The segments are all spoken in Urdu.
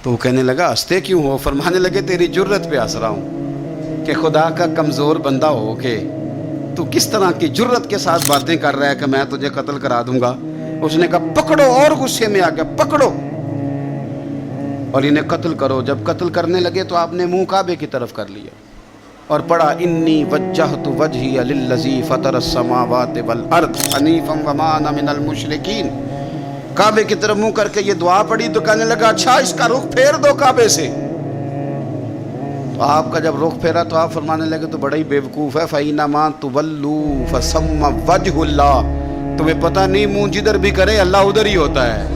تو وہ کہنے لگا ہنستے کیوں ہو؟ فرمانے لگے تیری جرت پہ ہنس رہا ہوں کہ خدا کا کمزور بندہ ہو کے تو کس طرح کی جرت کے ساتھ باتیں کر رہا ہے کہ میں تجھے قتل کرا دوں گا۔ اس نے کہا پکڑو، اور غصے میں آ گیا، پکڑو اور انہیں قتل کرو۔ جب قتل کرنے لگے تو آپ نے منہ کعبے کی طرف کر لیا اور پڑھا انی وجہت وجہی للذی فطر السماوات والارض حنیفا وما انا من المشرکین۔ کعبے کی طرف منہ کر کے یہ دعا پڑھی تو کہنے لگا اچھا اس کا رخ پھیر دو کعبے سے۔ تو آپ کا جب رخ پھیرا تو آپ فرمانے لگے تو بڑا ہی بیوقوف ہے، فَإِنَّمَا تُوَلُّوا فَثَمَّ وَجْهُ اللَّهِ، تمہیں پتہ نہیں منہ جدھر بھی کرے اللہ ادھر ہی ہوتا ہے۔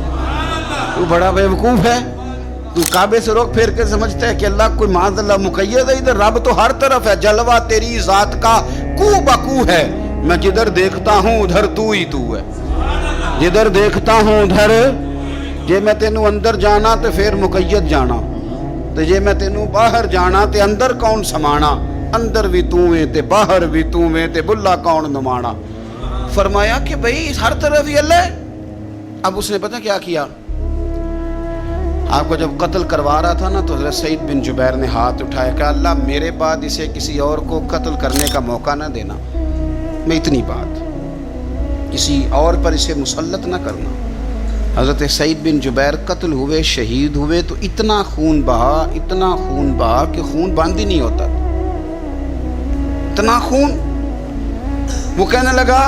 تو بڑا بیوقوف ہے، تو کعبے سے رخ پھیر کے سمجھتا ہے کہ اللہ کوئی معاذ اللہ مقید ہے، ادھر رب تو ہر طرف ہے، جلوہ تیری ذات کا کو بکو ہے، میں جدھر دیکھتا ہوں ادھر تو ہی تو ہے، جدھر دیکھتا ہوں ادھر، جے میں تینوں اندر جانا تو پھر مقید جانا، تو جے میں تینوں باہر جانا تے اندر کون سمانا، اندر بھی تو ہے تے باہر بھی تو ہے تے بلا کون نمانا۔ فرمایا کہ بھئی ہر طرف ہی اللہ ہے۔ اب اس نے پتہ کیا کیا، آپ کو جب قتل کروا رہا تھا نا تو حضرت سعید بن جبیر نے ہاتھ اٹھایا کہ اللہ میرے بعد اسے کسی اور کو قتل کرنے کا موقع نہ دینا، میں اتنی بات کسی اور پر اسے مسلط نہ کرنا۔ حضرت سعید بن جبیر قتل ہوئے، شہید ہوئے تو اتنا خون بہا کہ خون بند ہی نہیں ہوتا، اتنا خون۔ وہ کہنے لگا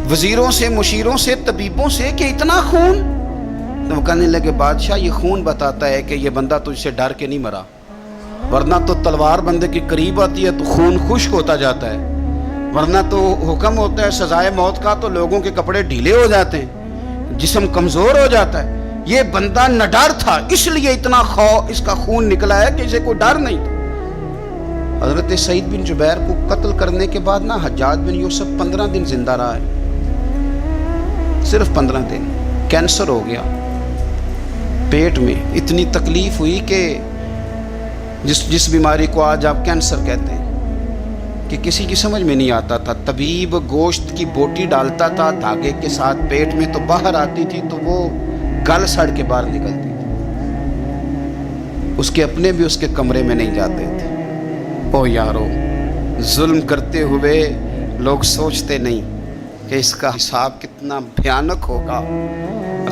وزیروں سے، مشیروں سے، طبیبوں سے کہ اتنا خون؟ تو وہ کہنے لگے بادشاہ یہ خون بتاتا ہے کہ یہ بندہ تجھ سے ڈر کے نہیں مرا، ورنہ تو تلوار بندے کے قریب آتی ہے تو خون خشک ہوتا جاتا ہے، ورنہ تو حکم ہوتا ہے سزائے موت کا تو لوگوں کے کپڑے ڈھیلے ہو جاتے ہیں، جسم کمزور ہو جاتا ہے۔ یہ بندہ نہ ڈر تھا اس لیے اتنا اس کا خون نکلا ہے کہ اسے کوئی ڈر نہیں تھا۔ حضرت سعید بن جبیر کو قتل کرنے کے بعد نا حجاج بن یوسف 15 دن زندہ رہا ہے، صرف 15 دن۔ کینسر ہو گیا پیٹ میں، اتنی تکلیف ہوئی کہ جس بیماری کو آج آپ کینسر کہتے ہیں کہ کسی کی سمجھ میں نہیں آتا تھا۔ طبیب گوشت کی بوٹی ڈالتا تھا دھاگے کے ساتھ پیٹ میں تو باہر آتی تھی تو وہ گل سڑ کے باہر نکلتی تھی، اس کے اپنے بھی اس کے کمرے میں نہیں جاتے تھے۔ او یارو، ظلم کرتے ہوئے لوگ سوچتے نہیں کہ اس کا حساب کتنا بھیانک ہوگا۔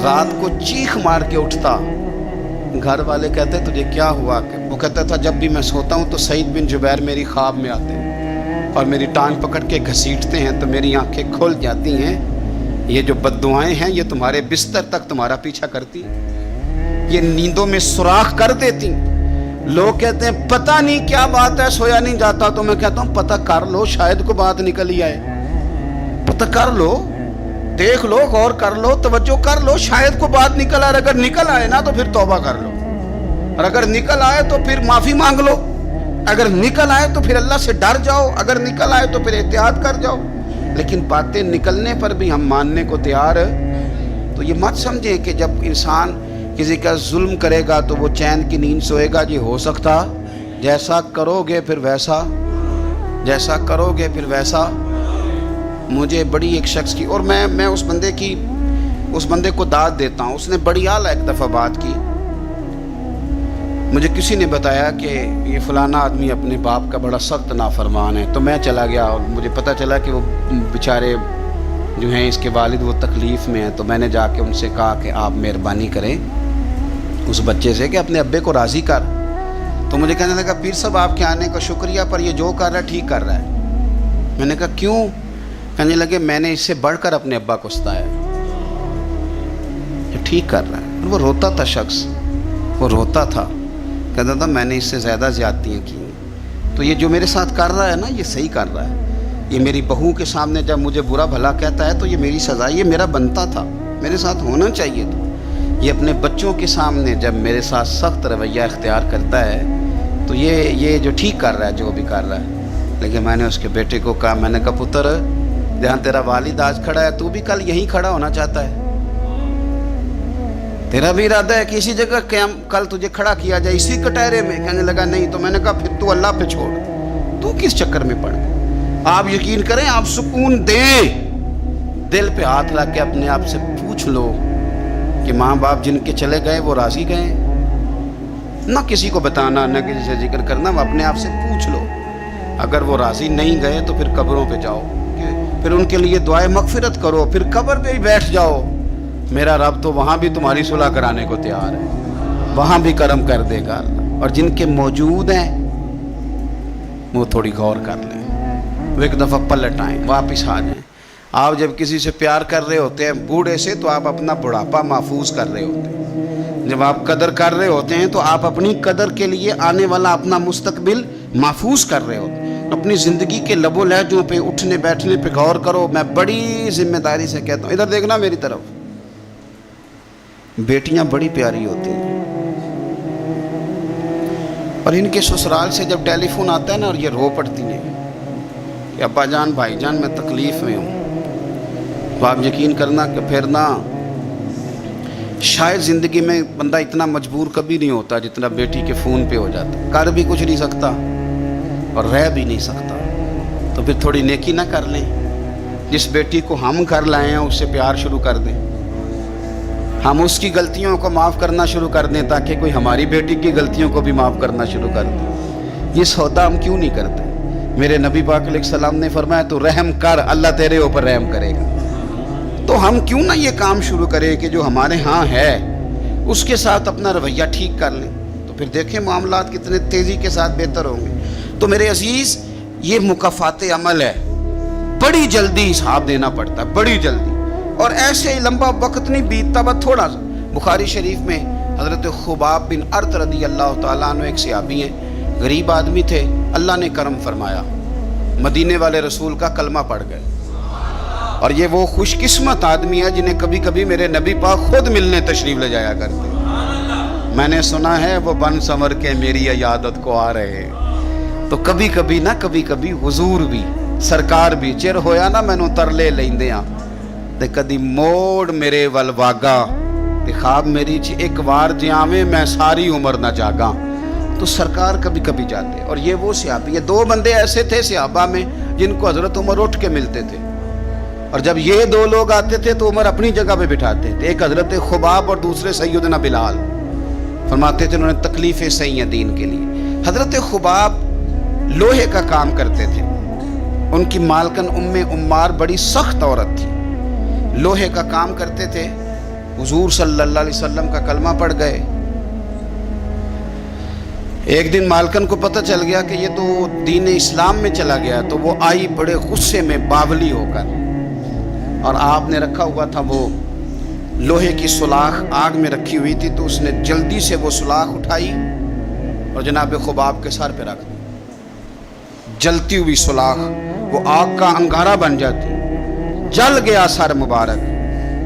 رات کو چیخ مار کے اٹھتا، گھر والے کہتے تجھے کیا ہوا؟ وہ کہتا تھا جب بھی میں سوتا ہوں تو سعید بن جبیر میری خواب میں آتے ہیں اور میری ٹانگ پکڑ کے گھسیٹتے ہیں تو میری آنکھیں کھل جاتی ہیں، یہ جو بد دعائیں ہیں یہ تمہارے بستر تک تمہارا پیچھا کرتی، یہ نیندوں میں سوراخ کر دیتی۔ لوگ کہتے ہیں پتہ نہیں کیا بات ہے سویا نہیں جاتا، تو میں کہتا ہوں پتہ کر لو، شاید کو بات نکل ہی آئے، پتہ کر لو، دیکھ لو، غور کر لو، توجہ کر لو، شاید کو بات نکل آئے۔ اگر نکل آئے نا تو پھر توبہ کر لو، اور اگر نکل آئے تو پھر معافی مانگ لو، اگر نکل آئے تو پھر اللہ سے ڈر جاؤ، اگر نکل آئے تو پھر احتیاط کر جاؤ۔ لیکن باتیں نکلنے پر بھی ہم ماننے کو تیار، تو یہ مت سمجھیں کہ جب انسان کسی کا ظلم کرے گا تو وہ چین کی نیند سوئے گا۔ یہ ہو سکتا، جیسا کرو گے پھر ویسا، جیسا کرو گے پھر ویسا۔ مجھے بڑی ایک شخص کی، اور میں اس بندے کو داد دیتا ہوں، اس نے بڑی اعلیٰ ایک دفعہ بات کی۔ مجھے کسی نے بتایا کہ یہ فلانا آدمی اپنے باپ کا بڑا سخت نافرمان ہے، تو میں چلا گیا اور مجھے پتہ چلا کہ وہ بیچارے جو ہیں اس کے والد وہ تکلیف میں ہیں، تو میں نے جا کے ان سے کہا کہ آپ مہربانی کریں اس بچے سے کہ اپنے ابے کو راضی کر۔ تو مجھے کہنے لگا پیر صاحب آپ کے آنے کا شکریہ، پر یہ جو کر رہا ہے ٹھیک کر رہا ہے۔ میں نے کہا کیوں؟ کہنے لگے میں نے اس سے بڑھ کر اپنے ابا کو ستایا، یہ ٹھیک کر رہا ہے۔ وہ روتا تھا شخص، وہ روتا تھا، کہتا تھا میں نے اس سے زیادہ زیادتیاں کی، تو یہ جو میرے ساتھ کر رہا ہے نا یہ صحیح کر رہا ہے۔ یہ میری بہو کے سامنے جب مجھے برا بھلا کہتا ہے تو یہ میری سزا، یہ میرا بنتا تھا، میرے ساتھ ہونا چاہیے تھا۔ یہ اپنے بچوں کے سامنے جب میرے ساتھ سخت رویہ اختیار کرتا ہے تو یہ جو ٹھیک کر رہا ہے جو بھی کر رہا ہے۔ لیکن میں نے اس کے بیٹے کو کہا، میں نے کہا پتر جہاں تیرا والد آج کھڑا ہے تو بھی کل یہیں کھڑا ہونا چاہتا ہے، تیرا بھی ارادہ ہے کہ اسی جگہ قیام کل تجھے کھڑا کیا جائے اسی کٹہرے میں؟ کہنے لگا نہیں۔ تو میں نے کہا پھر تو اللہ پہ چھوڑ، تو کس چکر میں پڑ۔ آپ یقین کریں، آپ سکون دیں، دل پہ ہاتھ رکھ کے اپنے آپ سے پوچھ لو کہ ماں باپ جن کے چلے گئے وہ راضی گئے، نہ کسی کو بتانا، نہ کسی سے ذکر کرنا، اپنے آپ سے پوچھ لو، اگر وہ راضی نہیں گئے تو پھر قبروں پہ جاؤ، پھر ان کے لیے دعائے مغفرت کرو، پھر قبر پہ ہی بیٹھ جاؤ، میرا رب تو وہاں بھی تمہاری صلح کرانے کو تیار ہے، وہاں بھی کرم کر دے گا اللہ۔ اور جن کے موجود ہیں وہ تھوڑی غور کر لیں، وہ ایک دفعہ پلٹ آئیں، واپس آ جائیں۔ آپ جب کسی سے پیار کر رہے ہوتے ہیں بوڑھے سے، تو آپ اپنا بڑھاپا محفوظ کر رہے ہوتے ہیں، جب آپ قدر کر رہے ہوتے ہیں تو آپ اپنی قدر کے لیے آنے والا اپنا مستقبل محفوظ کر رہے ہوتے ہیں۔ اپنی زندگی کے لب و لہجوں پہ، اٹھنے بیٹھنے پہ غور کرو۔ میں بڑی ذمہ داری سے کہتا ہوں، ادھر دیکھنا میری طرف، بیٹیاں بڑی پیاری ہوتی ہیں، اور ان کے سسرال سے جب ٹیلی فون آتا ہے نا، اور یہ رو پڑتی ہیں کہ ابا جان بھائی جان میں تکلیف میں ہوں، تو آپ یقین کرنا کہ پھر نا شاید زندگی میں بندہ اتنا مجبور کبھی نہیں ہوتا جتنا بیٹی کے فون پہ ہو جاتا، کر بھی کچھ نہیں سکتا اور رہ بھی نہیں سکتا، تو پھر تھوڑی نیکی نہ کر لیں، جس بیٹی کو ہم گھر لائے ہیں اس سے پیار شروع کر دیں، ہم اس کی غلطیوں کو معاف کرنا شروع کر دیں تاکہ کوئی ہماری بیٹی کی غلطیوں کو بھی معاف کرنا شروع کر دیں۔ یہ سودا ہم کیوں نہیں کرتے؟ میرے نبی پاک علیہ السلام نے فرمایا تو رحم کر، اللہ تیرے اوپر رحم کرے گا۔ تو ہم کیوں نہ یہ کام شروع کریں کہ جو ہمارے ہاں ہے اس کے ساتھ اپنا رویہ ٹھیک کر لیں، تو پھر دیکھیں معاملات کتنے تیزی کے ساتھ بہتر ہوں گے۔ تو میرے عزیز، یہ مکافات عمل ہے، بڑی جلدی حساب دینا پڑتا ہے، بڑی جلدی، اور ایسے ہی لمبا وقت نہیں بیتتا، بس تھوڑا سا۔ بخاری شریف میں حضرت خباب بن ارت رضی اللہ تعالیٰ عنہ ایک صحابی ہیں، غریب آدمی تھے، اللہ نے کرم فرمایا، مدینے والے رسول کا کلمہ پڑھ گئے، اور یہ وہ خوش قسمت آدمی ہے جنہیں کبھی کبھی میرے نبی پاک خود ملنے تشریف لے جایا کرتے۔ میں نے سنا ہے وہ بن سنور کے میری عیادت کو آ رہے، تو کبھی کبھی نہ کبھی کبھی حضور بھی سرکار بھی چر ہویا نا مینوں ترلے لیندے آ تے کدی موڑ میرے ول واگا تے خواب میری چ ایک وار جیاویں میں ساری عمر نہ جاگا۔ تو سرکار کبھی کبھی جاتے، اور یہ وہ صحابی، یہ دو بندے ایسے تھے صحابہ میں جن کو حضرت عمر اٹھ کے ملتے تھے، اور جب یہ دو لوگ آتے تھے تو عمر اپنی جگہ پہ بٹھاتے تھے، ایک حضرت خباب اور دوسرے سیدنا بلال، فرماتے تھے انہوں نے تکلیفیں سہی ہیں دین کے لیے۔ حضرت خباب لوہے کا کام کرتے تھے، ان کی مالکن عمار بڑی سخت عورت تھی، لوہے کا کام کرتے تھے، حضور صلی اللہ علیہ وسلم کا کلمہ پڑھ گئے۔ ایک دن مالکن کو پتہ چل گیا کہ یہ تو دین اسلام میں چلا گیا، تو وہ آئی بڑے غصے میں باولی ہو کر، اور آپ نے رکھا ہوا تھا وہ لوہے کی سلاخ آگ میں رکھی ہوئی تھی، تو اس نے جلدی سے وہ سلاخ اٹھائی اور جناب خباب کے سر پہ رکھ دی۔ جلتی ہوئی سلاخ وہ آگ کا انگارہ بن جاتی، جل گیا سر مبارک،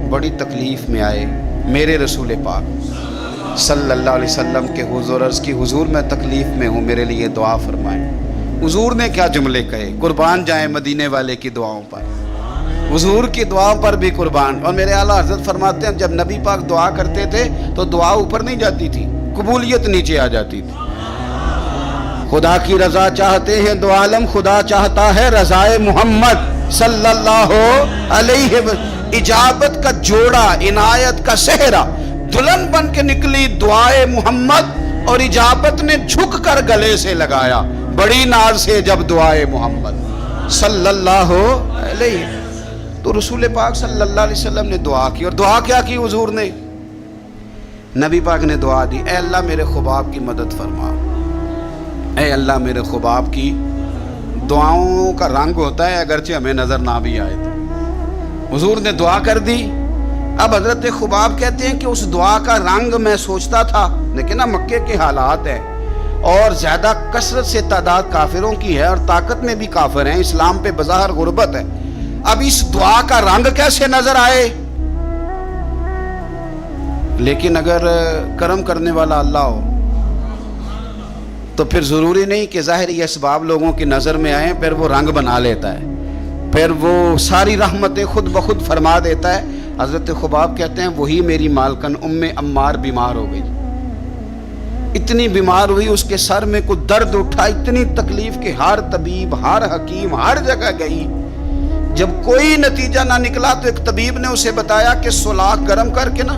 بڑی تکلیف میں آئے میرے رسول پاک صلی اللہ علیہ وسلم کے حضور، عرض کی حضور میں تکلیف میں ہوں، میرے لیے دعا فرمائیں۔ حضور نے کیا جملے کہے، قربان جائیں مدینے والے کی دعاؤں پر، حضور کی دعاؤں پر بھی قربان۔ اور میرے اعلیٰ حضرت فرماتے ہیں جب نبی پاک دعا کرتے تھے تو دعا اوپر نہیں جاتی تھی، قبولیت نیچے آ جاتی تھی۔ خدا کی رضا چاہتے ہیں دو عالم، خدا چاہتا ہے رضائے محمد صلی اللہ علیہ وسلم۔ اجابت کا جوڑا، عنایت کا صحرا، دلہن بن کے نکلی دعائے محمد، اور اجابت نے جھک کر گلے سے لگایا بڑی ناز سے جب دعائے محمد صلی اللہ علیہ۔ تو رسول پاک صلی اللہ علیہ وسلم نے دعا کی، اور دعا کیا کی حضور نے؟ نبی پاک نے دعا دی، اے اللہ میرے خباب کی مدد فرما، اے اللہ میرے خباب کی۔ دعاؤں کا رنگ ہوتا ہے اگرچہ ہمیں نظر نہ بھی آئے، تو حضور نے دعا کر دی۔ اب حضرت خباب کہتے ہیں کہ اس دعا کا رنگ میں سوچتا تھا، لیکن نا مکے کے حالات ہیں، اور زیادہ کثرت سے تعداد کافروں کی ہے، اور طاقت میں بھی کافر ہیں، اسلام پہ بظاہر غربت ہے۔ اب اس دعا کا رنگ کیسے نظر آئے؟ لیکن اگر کرم کرنے والا اللہ ہو تو پھر ضروری نہیں کہ ظاہری اسباب لوگوں کی نظر میں آئیں، پھر وہ رنگ بنا لیتا ہے، پھر وہ ساری رحمتیں خود بخود فرما دیتا ہے۔ حضرت خباب کہتے ہیں وہی میری مالکن عمار بیمار ہو گئی، اتنی بیمار ہوئی، اس کے سر میں کوئی درد اٹھا، اتنی تکلیف کہ ہر طبیب، ہر حکیم، ہر جگہ گئی، جب کوئی نتیجہ نہ نکلا تو ایک طبیب نے اسے بتایا کہ سلاخ گرم کر کے نا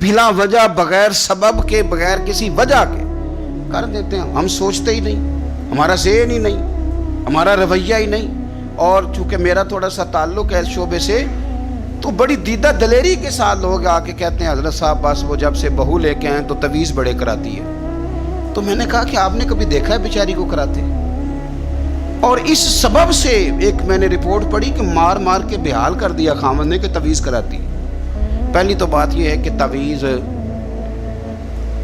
بلا وجہ، بغیر سبب کے، بغیر کسی وجہ کے کر دیتے ہیں. ہم سوچتے ہی نہیں، ہمارا ذہن ہی نہیں، ہمارا رویہ ہی نہیں. اور چونکہ میرا تھوڑا سا تعلق ہے اس شعبے سے، تو بڑی دیدہ دلیری کے ساتھ لوگ آ کے کہتے ہیں حضرت صاحب بس وہ جب سے بہو لے کے آئیں تو تویز بڑے کراتی ہے. تو میں نے کہا کہ آپ نے کبھی دیکھا ہے بیچاری کو کراتے؟ اور اس سبب سے ایک میں نے رپورٹ پڑھی کہ مار مار کے بحال کر دیا خامد نے کہ تویز کراتی. پہلی تو بات یہ ہے کہ تویز،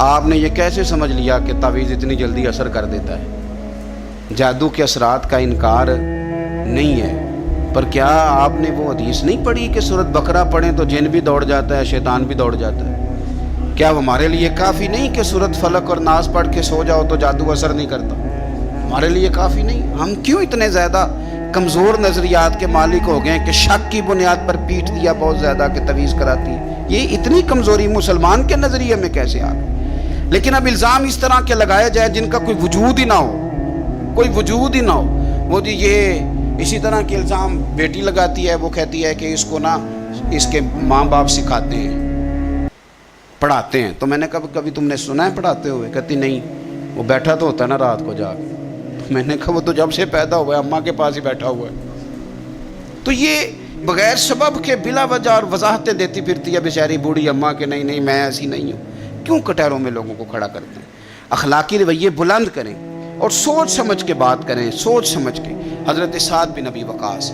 آپ نے یہ کیسے سمجھ لیا کہ تویز اتنی جلدی اثر کر دیتا ہے؟ جادو کے اثرات کا انکار نہیں ہے، پر کیا آپ نے وہ حدیث نہیں پڑھی کہ سورۃ بقرہ پڑھیں تو جن بھی دوڑ جاتا ہے، شیطان بھی دوڑ جاتا ہے؟ کیا وہ ہمارے لیے کافی نہیں کہ سورۃ فلق اور ناس پڑھ کے سو جاؤ تو جادو اثر نہیں کرتا؟ ہمارے لیے کافی نہیں؟ ہم کیوں اتنے زیادہ کمزور نظریات کے مالک ہو گئے کہ شک کی بنیاد پر پیٹ دیا بہت زیادہ کہ تویز کراتی ہے؟ یہ اتنی کمزوری مسلمان کے نظریے میں کیسے آ گئی؟ لیکن اب الزام اس طرح کے لگائے جائے جن کا کوئی وجود ہی نہ ہو، کوئی وجود ہی نہ ہو. وہ جی یہ اسی طرح کے الزام بیٹی لگاتی ہے، وہ کہتی ہے کہ اس کو نا اس کے ماں باپ سکھاتے ہیں، پڑھاتے ہیں. تو میں نے کہا کبھی تم نے سنا ہے پڑھاتے ہوئے؟ کہتی نہیں، وہ بیٹھا تو ہوتا ہے نا رات کو جا کے. میں نے کہا وہ تو جب سے پیدا ہوا ہے اماں کے پاس ہی بیٹھا ہوا ہے. تو یہ بغیر سبب کے بلا وجہ اور وضاحتیں دیتی پھرتی ہے بیچاری بوڑھی اماں کہ نہیں نہیں میں ایسی نہیں ہوں. کیوں کٹہروں میں لوگوں کو کھڑا کرتے ہیں؟ اخلاقی رویے بلند کریں اور سوچ سمجھ کے بات کریں، سوچ سمجھ کے. حضرت سعد بن ابی وقاص،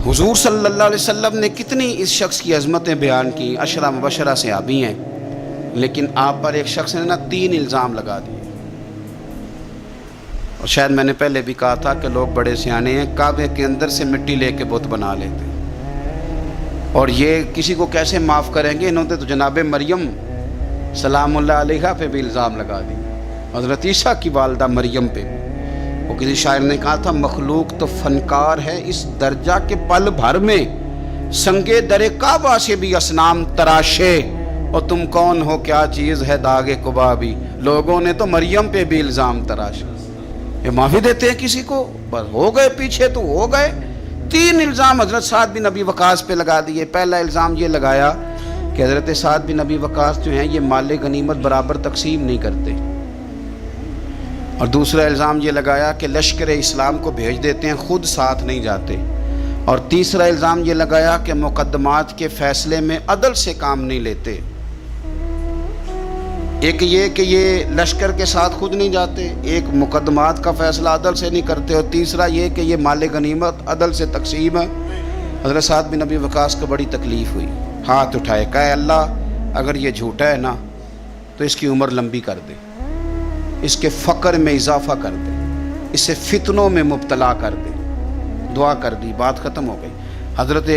حضور صلی اللہ علیہ وسلم نے کتنی اس شخص کی عظمتیں بیان کی، عشرہ مبشرہ صحابی ہیں، لیکن آپ پر ایک شخص نے نا 3 الزام لگا دیے. اور شاید میں نے پہلے بھی کہا تھا کہ لوگ بڑے سیانے ہیں، کعبے کے اندر سے مٹی لے کے بت بنا لیتے ہیں. اور یہ کسی کو کیسے معاف کریں گے؟ انہوں نے تو جناب مریم سلام اللہ علیہا پہ بھی الزام لگا دی، حضرت عیسیٰ کی والدہ مریم پہ. وہ کسی شاعر نے کہا تھا مخلوق تو فنکار ہے اس درجہ کے پل بھر میں، سنگے در کعبہ سے بھی اصنام تراشے، اور تم کون ہو کیا چیز ہے داغ قبا بھی. لوگوں نے تو مریم پہ بھی الزام تراشے. یہ معافی دیتے ہیں کسی کو؟ بس ہو گئے پیچھے تو ہو گئے. 3 الزام حضرت سعد بن ابی وقاص پہ لگا دیے. پہلا الزام یہ لگایا کہ حضرت سعد بن ابی وقاص جو ہیں یہ مال غنیمت برابر تقسیم نہیں کرتے. اور دوسرا الزام یہ لگایا کہ لشکر اسلام کو بھیج دیتے ہیں، خود ساتھ نہیں جاتے. اور تیسرا الزام یہ لگایا کہ مقدمات کے فیصلے میں عدل سے کام نہیں لیتے. ایک یہ کہ یہ لشکر کے ساتھ خود نہیں جاتے، ایک مقدمات کا فیصلہ عدل سے نہیں کرتے، اور تیسرا یہ کہ یہ مال غنیمت عدل سے تقسیم ہے. حضرت سعد بن ابی وقاص کو بڑی تکلیف ہوئی، ہاتھ اٹھائے، کہا اللہ اگر یہ جھوٹا ہے نا تو اس کی عمر لمبی کر دے، اس کے فقر میں اضافہ کر دے، اسے فتنوں میں مبتلا کر دے. دعا کر دی، بات ختم ہو گئی. حضرت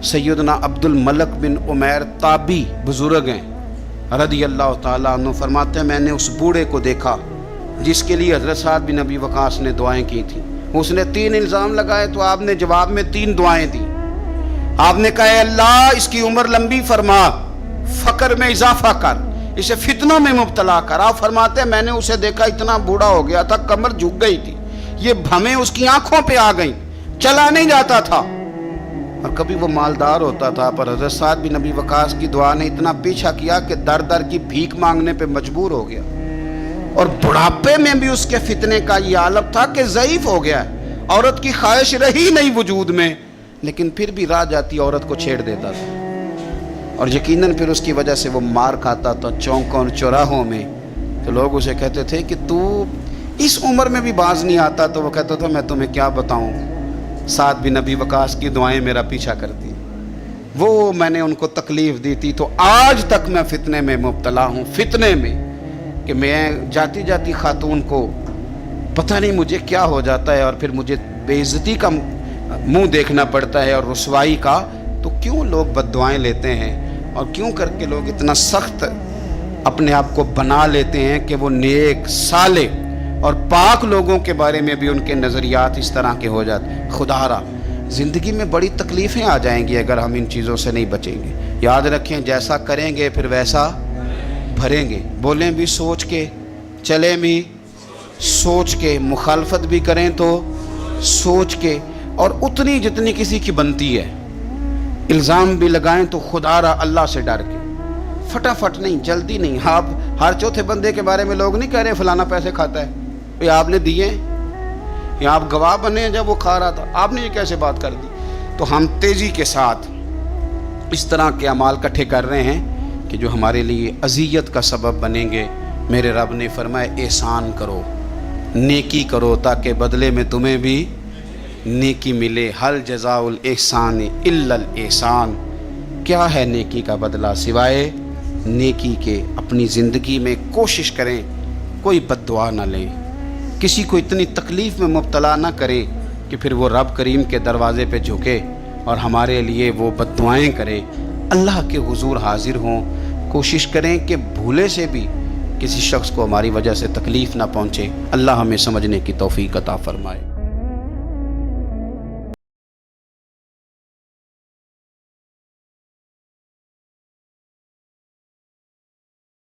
سیدنا عبد الملک بن عمیر تابی بزرگ ہیں رضی اللہ تعالیٰ عنہ، فرماتے ہیں میں نے اس بوڑھے کو دیکھا جس کے لیے حضرت سعد بن ابی وقاص نے دعائیں کی تھیں. اس نے 3 الزام لگائے تو آپ نے جواب میں 3 دعائیں دی. آپ نے کہا اے اللہ اس کی عمر لمبی فرما، فقر میں اضافہ کر، اسے فتنوں میں مبتلا کر. آپ فرماتے ہیں میں نے اسے دیکھا اتنا بوڑھا ہو گیا تھا، کمر جھک گئی تھی، یہ بھمیں اس کی آنکھوں پہ آ گئیں، چلا نہیں جاتا تھا. اور کبھی وہ مالدار ہوتا تھا، پر حضرت سعد بن ابی وقاص کی دعا نے اتنا پیچھا کیا کہ در در کی بھیک مانگنے پہ مجبور ہو گیا. اور بڑھاپے میں بھی اس کے فتنے کا یہ عالم تھا کہ ضعیف ہو گیا ہے، عورت کی خواہش رہی نہیں وجود میں، لیکن پھر بھی راہ جاتی عورت کو چھیڑ دیتا تھا. اور یقیناً پھر اس کی وجہ سے وہ مار کھاتا تھا چوکوں اور چوراہوں میں. تو لوگ اسے کہتے تھے کہ تو اس عمر میں بھی باز نہیں آتا. تو وہ کہتا تھا میں تمہیں کیا بتاؤں، سعد بن ابی وقاص کی دعائیں میرا پیچھا کرتی، وہ میں نے ان کو تکلیف دی تھی تو آج تک میں فتنے میں مبتلا ہوں. فتنے میں کہ میں جاتی جاتی خاتون کو پتہ نہیں مجھے کیا ہو جاتا ہے، اور پھر مجھے بے عزتی کا منہ دیکھنا پڑتا ہے اور رسوائی کا. تو کیوں لوگ بد دعائیں لیتے ہیں، اور کیوں کر کے لوگ اتنا سخت اپنے آپ کو بنا لیتے ہیں کہ وہ نیک صالح اور پاک لوگوں کے بارے میں بھی ان کے نظریات اس طرح کے ہو جاتے ہیں. خدا را زندگی میں بڑی تکلیفیں آ جائیں گی اگر ہم ان چیزوں سے نہیں بچیں گے. یاد رکھیں جیسا کریں گے پھر ویسا بھریں گے. بولیں بھی سوچ کے، چلیں بھی سوچ کے، مخالفت بھی کریں تو سوچ کے، اور اتنی جتنی کسی کی بنتی ہے. الزام بھی لگائیں تو خدا را اللہ سے ڈر کے، فٹافٹ نہیں، جلدی نہیں۔ آپ ہر چوتھے بندے کے بارے میں لوگ نہیں کہہ رہے فلانا پیسے کھاتا ہے، یہ آپ نے دیے یا آپ گواہ بنے جب وہ کھا رہا تھا، آپ نے یہ کیسے بات کر دی؟ تو ہم تیزی کے ساتھ اس طرح کے اعمال اکٹھے کر رہے ہیں کہ جو ہمارے لیے اذیت کا سبب بنیں گے۔ میرے رب نے فرمایا احسان کرو، نیکی کرو تاکہ بدلے میں تمہیں بھی نیکی ملے۔ حل جزاء الاحسان الا الاحسان، کیا ہے نیکی کا بدلہ سوائے نیکی کے؟ اپنی زندگی میں کوشش کریں کوئی بد دعا نہ لیں، کسی کو اتنی تکلیف میں مبتلا نہ کریں کہ پھر وہ رب کریم کے دروازے پہ جھکے اور ہمارے لیے وہ بد دعائیں کرے۔ اللہ کے حضور حاضر ہوں، کوشش کریں کہ بھولے سے بھی کسی شخص کو ہماری وجہ سے تکلیف نہ پہنچے۔ اللہ ہمیں سمجھنے کی توفیق عطا فرمائے۔